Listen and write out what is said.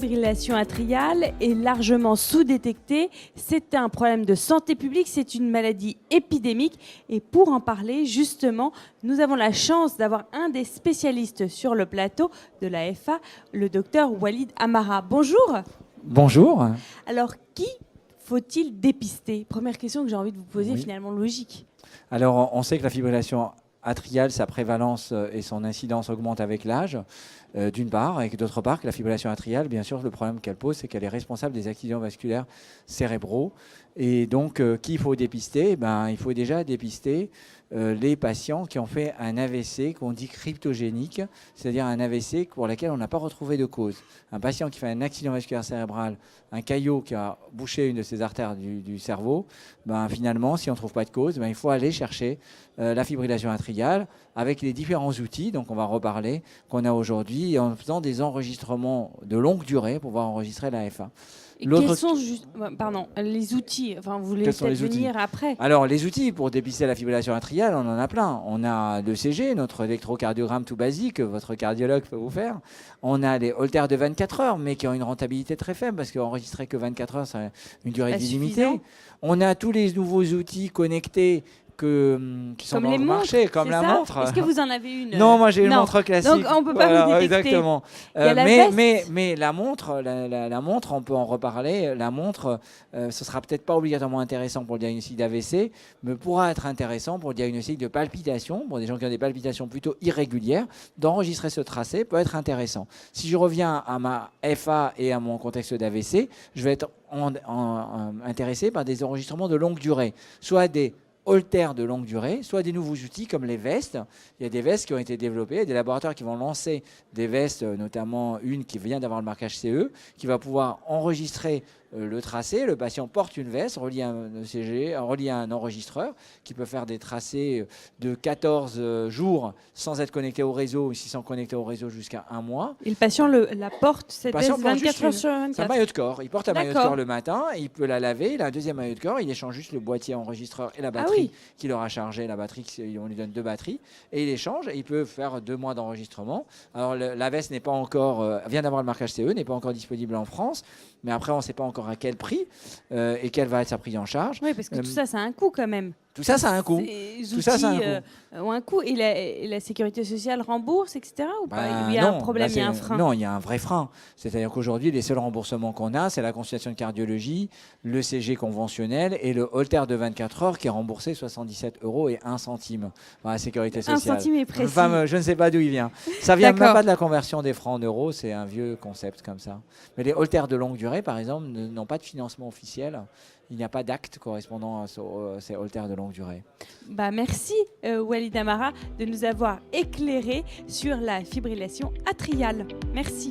fibrillation atriale est largement sous-détectée. C'est un problème de santé publique, c'est une maladie épidémique. Et pour en parler, justement, nous avons la chance d'avoir un des spécialistes sur le plateau de la FA, le docteur Walid Amara. Bonjour. Bonjour. Alors, qui faut-il dépister? Première question que j'ai envie de vous poser, finalement logique. Alors, on sait que la fibrillation atriale, sa prévalence et son incidence augmentent avec l'âge, d'une part, et que d'autre part, que la fibrillation atriale, bien sûr, le problème qu'elle pose, c'est qu'elle est responsable des accidents vasculaires cérébraux. Et donc, qui il faut dépister? Il faut déjà dépister les patients qui ont fait un AVC qu'on dit cryptogénique, c'est-à-dire un AVC pour lequel on n'a pas retrouvé de cause. Un patient qui fait un accident vasculaire cérébral, un caillot qui a bouché une de ses artères du cerveau, finalement, si on ne trouve pas de cause, il faut aller chercher la fibrillation atriale avec les différents outils, donc on va reparler, qu'on a aujourd'hui, en faisant des enregistrements de longue durée pour pouvoir enregistrer l'AFA. Quels sont les outils? Enfin, vous voulez peut-être venir après. Alors, les outils pour dépister la fibrillation atriale, on en a plein. On a l'ECG, notre électrocardiogramme tout basique, que votre cardiologue peut vous faire. On a les holters de 24 heures, mais qui ont une rentabilité très faible, parce qu'enregistrer que 24 heures, c'est une durée de vie limitée. On a tous les nouveaux outils connectés qui sont dans le marché, comme la montre. Est-ce que vous en avez une? Non, moi j'ai une montre classique. Donc on ne peut pas vous détecter. Exactement. Mais la montre, la montre, on peut en reparler. La montre, ce sera peut-être pas obligatoirement intéressant pour le diagnostic d'AVC, mais pourra être intéressant pour le diagnostic de palpitation. Pour des gens qui ont des palpitations plutôt irrégulières, d'enregistrer ce tracé peut être intéressant. Si je reviens à ma FA et à mon contexte d'AVC, je vais être intéressé par des enregistrements de longue durée, soit des holters de longue durée, soit des nouveaux outils comme les vestes. Il y a des vestes qui ont été développées, il y a des laboratoires qui vont lancer des vestes, notamment une qui vient d'avoir le marquage CE, qui va pouvoir enregistrer le tracé. Le patient porte une veste, relie un ECG, relie un enregistreur qui peut faire des tracés de 14 jours sans être connecté au réseau, ou si sont connectés au réseau jusqu'à 1 mois. Et le patient la porte, cette veste 24 heures sur 24. C'est un maillot de corps. Il porte un maillot de corps le matin, il peut la laver, il a un deuxième maillot de corps, il échange juste le boîtier enregistreur et la batterie qu'il aura chargé. La batterie, on lui donne 2 batteries, et il échange, et il peut faire 2 mois d'enregistrement. Alors la veste n'est pas encore, vient d'avoir le marquage CE, n'est pas encore disponible en France, mais après on ne sait pas encore à quel prix et quelle va être sa prise en charge. Oui, parce que tout ça, ça a un coût quand même. Tout ça, ça a un coût. Tout ça, ça a un coût. Et la sécurité sociale rembourse, etc. Ou pas? Il y a un problème, il y a un frein. Non, il y a un vrai frein. C'est-à-dire qu'aujourd'hui, les seuls remboursements qu'on a, c'est la consultation de cardiologie, le CG conventionnel et le holter de 24 heures qui est remboursé 77 € et 1 centime par la sécurité sociale. 1 centime est précis. Je ne sais pas d'où il vient. Ça vient même pas de la conversion des francs en euros, c'est un vieux concept comme ça. Mais les holters de longue durée, par exemple, n'ont pas de financement officiel. Il n'y a pas d'acte correspondant à ces holters de longue durée. Merci Walid Amara de nous avoir éclairé sur la fibrillation atriale. Merci.